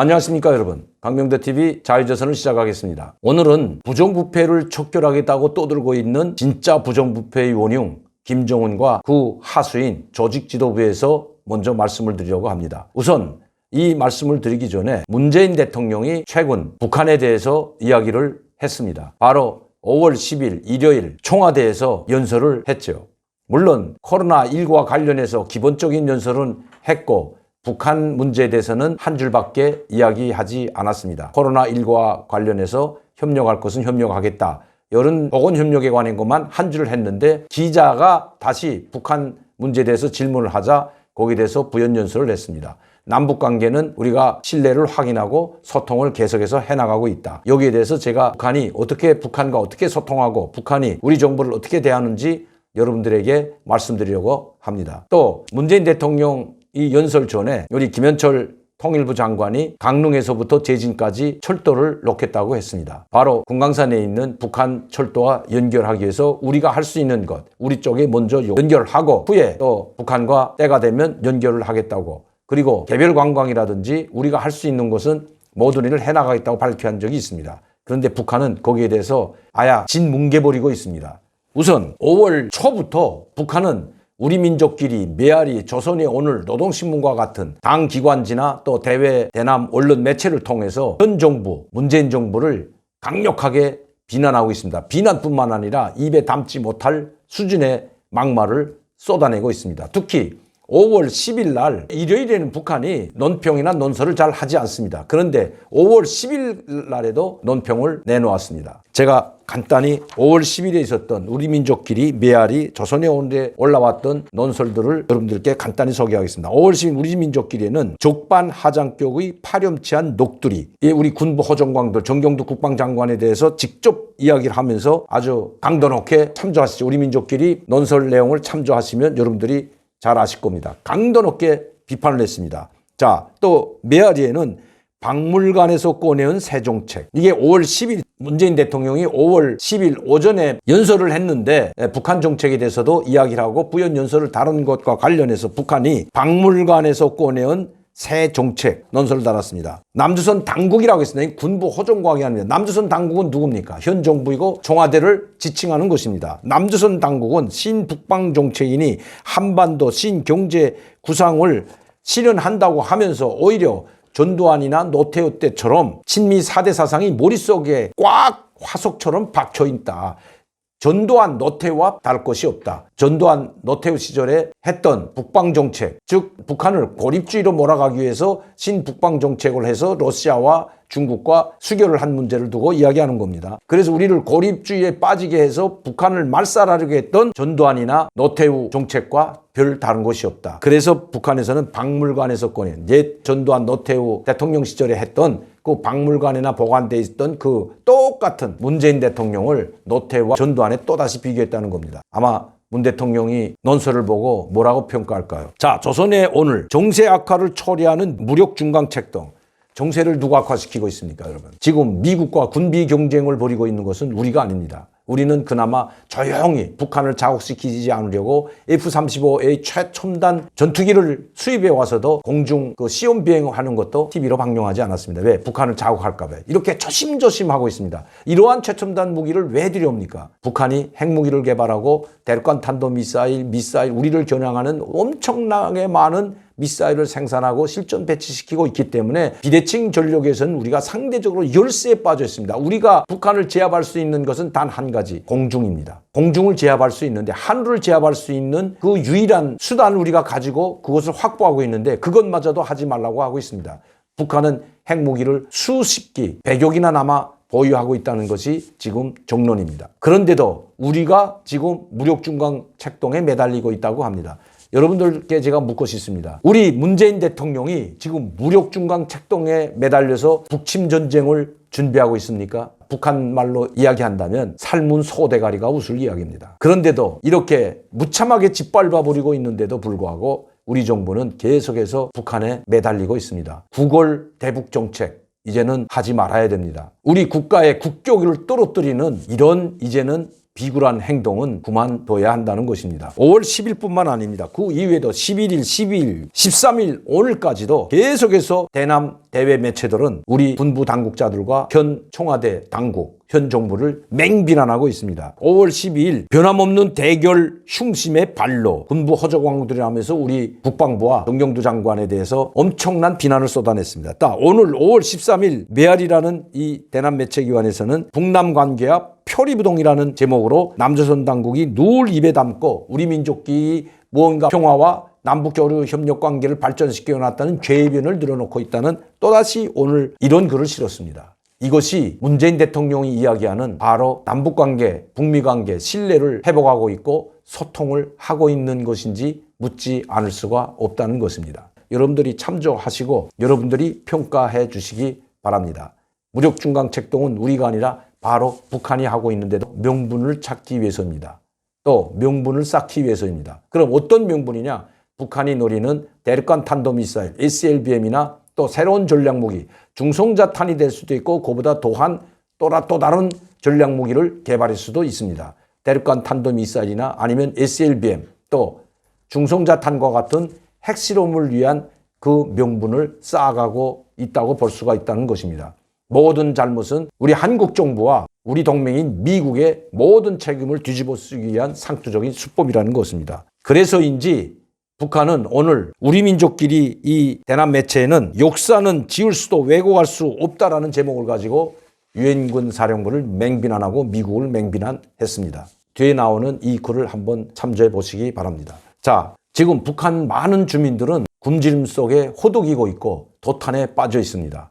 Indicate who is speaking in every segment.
Speaker 1: 안녕하십니까 여러분, 강명대TV 자유조선을 시작하겠습니다. 오늘은 부정부패를 척결하겠다고 떠들고 있는 진짜 부정부패의 원흉 김정은과 그 하수인 조직지도부에서 먼저 말씀을 드리려고 합니다. 우선 이 말씀을 드리기 전에 문재인 대통령이 최근 북한에 대해서 이야기를 했습니다. 바로 5월 10일 일요일 청와대에서 연설을 했죠. 물론 코로나19와 관련해서 기본적인 연설은 했고 북한 문제에 대해서는 한 줄밖에 이야기하지 않았습니다. 코로나19와 관련해서 협력할 것은 협력하겠다. 이런 보건협력에 관한 것만 한 줄을 했는데 기자가 다시 북한 문제에 대해서 질문을 하자 거기에 대해서 부연연설을 했습니다. 남북관계는 우리가 신뢰를 확인하고 소통을 계속해서 해나가고 있다. 여기에 대해서 제가 북한과 어떻게 소통하고 북한이 우리 정부를 어떻게 대하는지 여러분들에게 말씀드리려고 합니다. 또 문재인 대통령 이 연설 전에 우리 김현철 통일부 장관이 강릉에서부터 제진까지 철도를 놓겠다고 했습니다. 바로 금강산에 있는 북한 철도와 연결하기 위해서 우리가 할 수 있는 것, 우리 쪽에 먼저 연결하고 후에 또 북한과 때가 되면 연결을 하겠다고, 그리고 개별 관광이라든지 우리가 할 수 있는 것은 모든 일을 해나가겠다고 발표한 적이 있습니다. 그런데 북한은 거기에 대해서 아야 진뭉개버리고 있습니다. 우선 5월 초부터 북한은 우리 민족끼리 메아리, 조선의 오늘, 노동신문과 같은 당 기관지나 또 대외 대남 언론 매체를 통해서 현 정부, 문재인 정부를 강력하게 비난하고 있습니다. 비난뿐만 아니라 입에 담지 못할 수준의 막말을 쏟아내고 있습니다. 특히 5월 10일 날 일요일에는 북한이 논평이나 논설을 잘 하지 않습니다. 그런데 5월 10일 날에도 논평을 내놓았습니다. 제가 간단히 5월 10일에 있었던 우리 민족끼리 메아리 조선의 오늘에 올라왔던 논설들을 여러분들께 간단히 소개하겠습니다. 5월 10일 우리 민족끼리는 적반하장격의 파렴치한 녹두리, 우리 군부 호정광들 정경두 국방장관에 대해서 직접 이야기를 하면서 아주 강도 높게 참조하시죠. 우리 민족끼리 논설 내용을 참조하시면 여러분들이 잘 아실 겁니다. 강도 높게 비판을 했습니다. 자, 또 메아리에는 박물관에서 꺼내온 새 정책. 이게 5월 10일 문재인 대통령이 5월 10일 오전에 연설을 했는데 북한 정책에 대해서도 이야기를 하고 부연 연설을 다룬 것과 관련해서 북한이 박물관에서 꺼내온 새 정책 논설을 달았습니다. 남조선 당국이라고 했습니다. 군부 호정광이 아닙니다. 남조선 당국은 누굽니까? 현 정부이고 청와대를 지칭하는 것입니다. 남조선 당국은 신북방 정책이니 한반도 신경제 구상을 실현한다고 하면서 오히려 전두환이나 노태우 때처럼 친미 4대 사상이 머릿속에 꽉 화석처럼 박혀있다. 전두환, 노태우와 다를 것이 없다. 전두환, 노태우 시절에 했던 북방정책, 즉 북한을 고립주의로 몰아가기 위해서 신북방정책을 해서 러시아와 중국과 수교를 한 문제를 두고 이야기하는 겁니다. 그래서 우리를 고립주의에 빠지게 해서 북한을 말살하려고 했던 전두환이나 노태우 정책과 별 다른 것이 없다. 그래서 북한에서는 박물관에서 꺼낸 옛 전두환, 노태우 대통령 시절에 했던 그 박물관에나 보관되어 있던 그 똑같은 문재인 대통령을 노태우와 전두환에 또다시 비교했다는 겁니다. 아마 문 대통령이 논설을 보고 뭐라고 평가할까요? 자, 조선의 오늘 정세 악화를 초래하는 무력 중강 책동. 정세를 누가 악화시키고 있습니까, 여러분? 지금 미국과 군비 경쟁을 벌이고 있는 것은 우리가 아닙니다. 우리는 그나마 조용히 북한을 자극시키지 않으려고 F-35의 최첨단 전투기를 수입해 와서도 공중 시험 비행하는 것도 TV로 방영하지 않았습니다. 왜? 북한을 자극할까 봐요. 이렇게 조심조심 하고 있습니다. 이러한 최첨단 무기를 왜 들여옵니까? 북한이 핵무기를 개발하고 대륙간 탄도미사일, 우리를 겨냥하는 엄청나게 많은 미사일을 생산하고 실전 배치시키고 있기 때문에 비대칭 전력에서는 우리가 상대적으로 열세에 빠져 있습니다. 우리가 북한을 제압할 수 있는 것은 단 한 가지, 공중입니다. 공중을 제압할 수 있는데 하늘을 제압할 수 있는 그 유일한 수단을 우리가 가지고 그것을 확보하고 있는데 그것마저도 하지 말라고 하고 있습니다. 북한은 핵무기를 수십 기, 100여 남아 보유하고 있다는 것이 지금 정론입니다. 그런데도 우리가 지금 무력중강 책동에 매달리고 있다고 합니다. 여러분들께 제가 묻고 싶습니다. 우리 문재인 대통령이 지금 무력중강 책동에 매달려서 북침 전쟁을 준비하고 있습니까? 북한 말로 이야기한다면 삶은 소대가리가 웃을 이야기입니다. 그런데도 이렇게 무참하게 짓밟아버리고 있는데도 불구하고 우리 정부는 계속해서 북한에 매달리고 있습니다. 구걸 대북 정책 이제는 하지 말아야 됩니다. 우리 국가의 국격을 떨어뜨리는 이런 이제는 비굴한 행동은 그만둬야 한다는 것입니다. 5월 10일뿐만 아닙니다. 그 이후에도 11일, 12일, 13일 오늘까지도 계속해서 대남 대외 매체들은 우리 군부 당국자들과 현 청와대 당국, 현 정부를 맹비난하고 있습니다. 5월 12일 변함없는 대결 흉심의 발로 군부 허접 광고들이 하면서 우리 국방부와 정경두 장관에 대해서 엄청난 비난을 쏟아냈습니다. 오늘 5월 13일 메아리라는 이 대남 매체기관에서는 북남 관계와 표리부동이라는 제목으로 남조선 당국이 누울 입에 담고 우리 민족끼리 무언가 평화와 남북 교류 협력 관계를 발전시켜 놨다는 궤변을 늘어놓고 있다는 또다시 오늘 이런 글을 실었습니다. 이것이 문재인 대통령이 이야기하는 바로 남북관계, 북미관계 신뢰를 회복하고 있고 소통을 하고 있는 것인지 묻지 않을 수가 없다는 것입니다. 여러분들이 참조하시고 여러분들이 평가해 주시기 바랍니다. 무력중강책동은 우리가 아니라 바로 북한이 하고 있는데도 명분을 찾기 위해서입니다. 또 명분을 쌓기 위해서입니다. 그럼 어떤 명분이냐? 북한이 노리는 대륙간 탄도미사일 SLBM이나 또 새로운 전략무기 중성자탄이 될 수도 있고 그보다 또한 또 다른 전략무기를 개발할 수도 있습니다. 대륙간 탄도미사일이나 아니면 SLBM 또 중성자탄과 같은 핵실험을 위한 그 명분을 쌓아가고 있다고 볼 수가 있다는 것입니다. 모든 잘못은 우리 한국 정부와 우리 동맹인 미국의 모든 책임을 뒤집어 쓰기 위한 상투적인 수법이라는 것입니다. 그래서인지 북한은 오늘 우리 민족끼리 이 대남 매체에는 역사는 지울 수도 왜곡할 수 없다라는 제목을 가지고 유엔군 사령부를 맹비난하고 미국을 맹비난했습니다. 뒤에 나오는 이 글을 한번 참조해 보시기 바랍니다. 자, 지금 북한 많은 주민들은 굶주림 속에 호독이고 있고 도탄에 빠져 있습니다.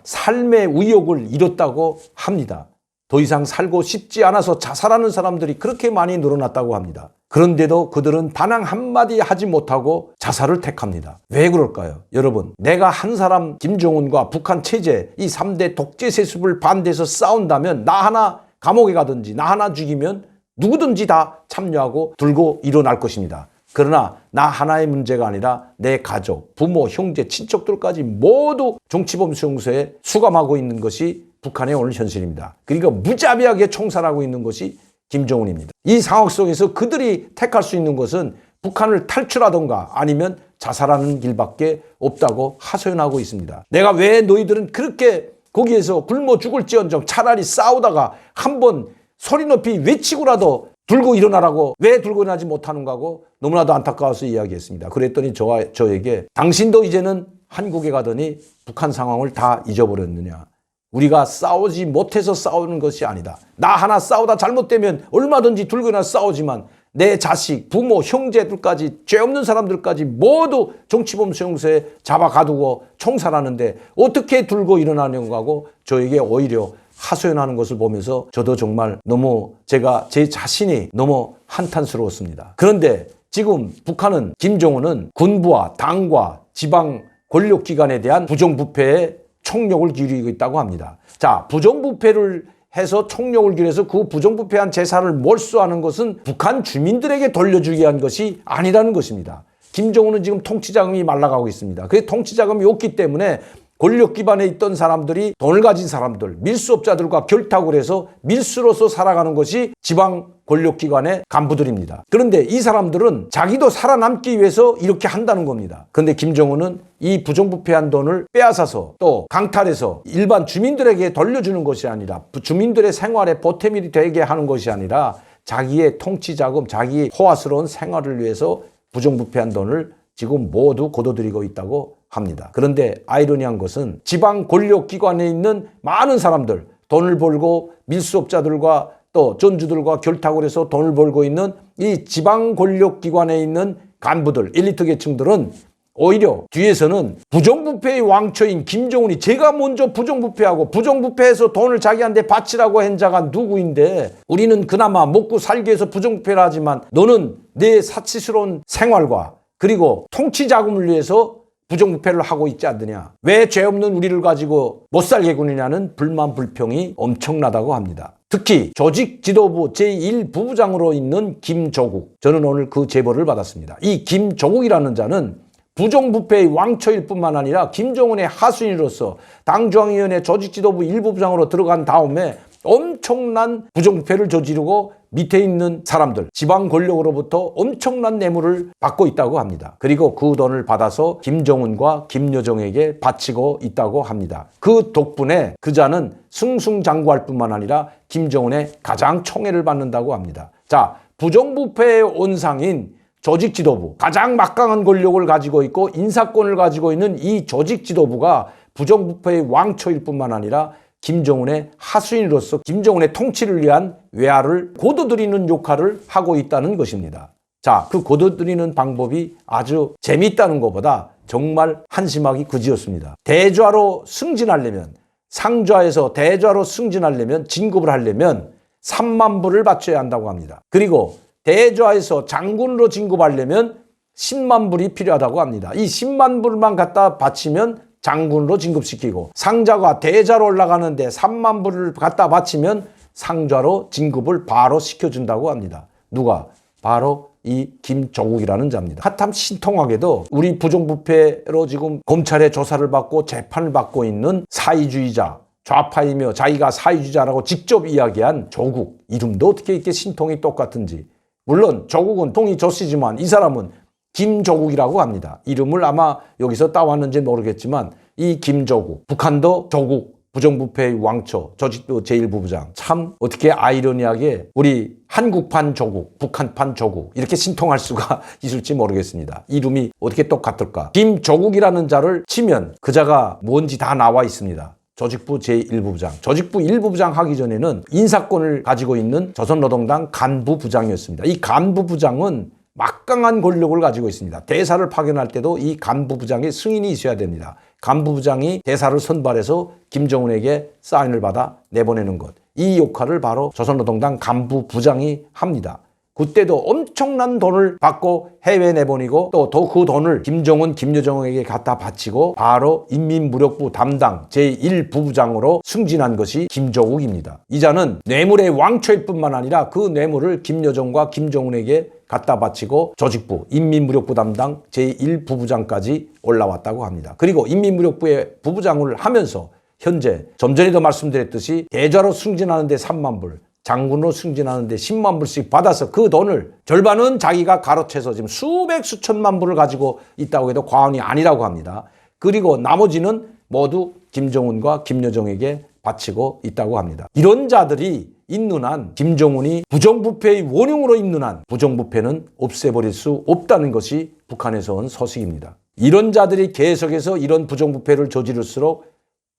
Speaker 1: 삶의 의욕을 잃었다고 합니다. 더 이상 살고 싶지 않아서 자살하는 사람들이 그렇게 많이 늘어났다고 합니다. 그런데도 그들은 단항 한마디 하지 못하고 자살을 택합니다. 왜 그럴까요? 여러분, 내가 한 사람 김정은과 북한 체제 이 3대 독재 세습을 반대해서 싸운다면 나 하나 감옥에 가든지 나 하나 죽이면 누구든지 다 참여하고 들고 일어날 것입니다. 그러나 나 하나의 문제가 아니라 내 가족, 부모, 형제, 친척들까지 모두 정치범 수용소에 수감하고 있는 것이 북한의 오늘 현실입니다. 그러니까 무자비하게 총살하고 있는 것이 김정은입니다. 이 상황 속에서 그들이 택할 수 있는 것은 북한을 탈출하던가 아니면 자살하는 길밖에 없다고 하소연하고 있습니다. 내가 왜 너희들은 그렇게 거기에서 굶어 죽을지언정 차라리 싸우다가 한번 소리 높이 외치고라도 들고 일어나라고 왜 들고 일어나지 못하는가 하고 너무나도 안타까워서 이야기했습니다. 그랬더니 저에게 당신도 이제는 한국에 가더니 북한 상황을 다 잊어버렸느냐. 우리가 싸우지 못해서 싸우는 것이 아니다. 나 하나 싸우다 잘못되면 얼마든지 들고 일어나 싸우지만 내 자식, 부모, 형제들까지 죄 없는 사람들까지 모두 정치범 수용소에 잡아 가두고 총살하는데 어떻게 들고 일어나냐고 하고 저에게 오히려 하소연하는 것을 보면서 저도 정말 너무 제 자신이 너무 한탄스러웠습니다. 그런데 지금 북한은 김정은은 군부와 당과 지방 권력기관에 대한 부정부패에 총력을 기울이고 있다고 합니다. 자, 부정부패를 해서 총력을 기울여서 그 부정부패한 재산을 몰수하는 것은 북한 주민들에게 돌려주기 위한 것이 아니라는 것입니다. 김정은은 지금 통치자금이 말라가고 있습니다. 그 통치자금이 없기 때문에 권력 기반에 있던 사람들이 돈을 가진 사람들, 밀수업자들과 결탁을 해서 밀수로서 살아가는 것이 지방 권력기관의 간부들입니다. 그런데 이 사람들은 자기도 살아남기 위해서 이렇게 한다는 겁니다. 그런데 김정은은 이 부정부패한 돈을 빼앗아서 또 강탈해서 일반 주민들에게 돌려주는 것이 아니라 주민들의 생활에 보탬이 되게 하는 것이 아니라 자기의 통치자금, 자기의 호화스러운 생활을 위해서 부정부패한 돈을 지금 모두 거둬들이고 있다고 합니다. 그런데 아이러니한 것은 지방 권력기관에 있는 많은 사람들, 돈을 벌고 밀수업자들과 또 전주들과 결탁을 해서 돈을 벌고 있는 이 지방 권력기관에 있는 간부들, 엘리트 계층들은 오히려 뒤에서는 부정부패의 왕초인 김정은이 제가 먼저 부정부패하고 부정부패해서 돈을 자기한테 바치라고 한 자가 누구인데 우리는 그나마 먹고 살기 위해서 부정부패를 하지만 너는 내 사치스러운 생활과 그리고 통치자금을 위해서 부정부패를 하고 있지 않느냐. 왜 죄 없는 우리를 가지고 못살게 구느냐는 불만 불평이 엄청나다고 합니다. 특히 조직 지도부 제1부부장으로 있는 김조국. 저는 오늘 그 제보를 받았습니다. 이 김조국이라는 자는 부정부패의 왕초일 뿐만 아니라 김정은의 하수인으로서 당중앙위원회 조직지도부 1부부장으로 들어간 다음에 엄청난 부정부패를 저지르고 밑에 있는 사람들, 지방 권력으로부터 엄청난 뇌물을 받고 있다고 합니다. 그리고 그 돈을 받아서 김정은과 김여정에게 바치고 있다고 합니다. 그 덕분에 그자는 승승장구할 뿐만 아니라 김정은의 가장 총애를 받는다고 합니다. 자, 부정부패의 온상인 조직지도부, 가장 막강한 권력을 가지고 있고 인사권을 가지고 있는 이 조직지도부가 부정부패의 왕초일 뿐만 아니라 김정은의 하수인으로서 김정은의 통치를 위한 외화를 고도드리는 역할을 하고 있다는 것입니다. 자, 그 고도드리는 방법이 아주 재미있다는 것보다 정말 한심하기 그지였습니다. 대좌로 승진하려면, 상좌에서 대좌로 승진하려면, 진급을 하려면 3만 불을 바쳐야 한다고 합니다. 그리고 대좌에서 장군으로 진급하려면 10만 불이 필요하다고 합니다. 이 10만 불만 갖다 바치면 장군으로 진급시키고, 상자가 대자로 올라가는데 3만 불을 갖다 바치면 상좌로 진급을 바로 시켜준다고 합니다. 누가? 바로 이 김조국이라는 자입니다. 하참 신통하게도 우리 부정부패로 지금 검찰의 조사를 받고 재판을 받고 있는 사회주의자, 좌파이며 자기가 사회주의자라고 직접 이야기한 조국, 이름도 어떻게 이렇게 신통이 똑같은지. 물론 조국은 통이 조씨지만 이 사람은 김조국이라고 합니다. 이름을 아마 여기서 따왔는지 모르겠지만 이 김조국, 북한도 조국, 부정부패의 왕초, 조직부 제1부부장. 참 어떻게 아이러니하게 우리 한국판 조국, 북한판 조국 이렇게 신통할 수가 있을지 모르겠습니다. 이름이 어떻게 똑같을까? 김조국이라는 자를 치면 그자가 뭔지 다 나와 있습니다. 조직부 제1부부장. 조직부 1부부장 하기 전에는 인사권을 가지고 있는 조선노동당 간부부장이었습니다. 이 간부부장은 막강한 권력을 가지고 있습니다. 대사를 파견할 때도 이 간부부장의 승인이 있어야 됩니다. 간부부장이 대사를 선발해서 김정은에게 사인을 받아 내보내는 것. 이 역할을 바로 조선노동당 간부부장이 합니다. 그때도 엄청난 돈을 받고 해외 내보내고 또 그 돈을 김정은, 김여정에게 갖다 바치고 바로 인민무력부 담당 제1부부장으로 승진한 것이 김조국입니다. 이 자는 뇌물의 왕초일 뿐만 아니라 그 뇌물을 김여정과 김정은에게 갖다 바치고 조직부, 인민무력부 담당 제1부부장까지 올라왔다고 합니다. 그리고 인민무력부의 부부장을 하면서 현재 좀 전에도 말씀드렸듯이 대좌로 승진하는데 3만 불, 장군으로 승진하는데 10만 불씩 받아서 그 돈을 절반은 자기가 가로채서 지금 수백 수천만 불을 가지고 있다고 해도 과언이 아니라고 합니다. 그리고 나머지는 모두 김정은과 김여정에게 바치고 있다고 합니다. 이런 자들이 있는 한 김정은이 부정부패의 원흉으로 있는 한 부정부패는 없애버릴 수 없다는 것이 북한에서 온 소식입니다. 이런 자들이 계속해서 이런 부정부패를 저지를수록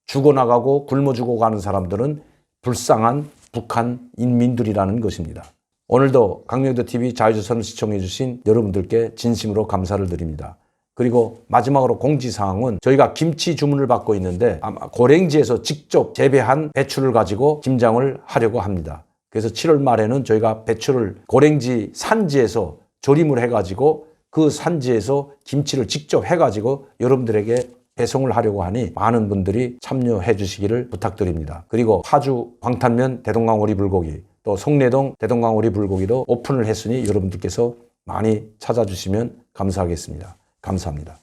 Speaker 1: 죽어나가고 굶어 죽어가는 사람들은 불쌍한 북한 인민들이라는 것입니다. 오늘도 강명도TV 자유조선을 시청해 주신 여러분들께 진심으로 감사를 드립니다. 그리고 마지막으로 공지사항은 저희가 김치 주문을 받고 있는데 아마 고랭지에서 직접 재배한 배추를 가지고 김장을 하려고 합니다. 그래서 7월 말에는 저희가 배추를 고랭지 산지에서 조림을 해가지고 그 산지에서 김치를 직접 해가지고 여러분들에게 배송을 하려고 하니 많은 분들이 참여해 주시기를 부탁드립니다. 그리고 파주 광탄면 대동강 오리 불고기, 또 송내동 대동강 오리 불고기도 오픈을 했으니 여러분들께서 많이 찾아주시면 감사하겠습니다. 감사합니다.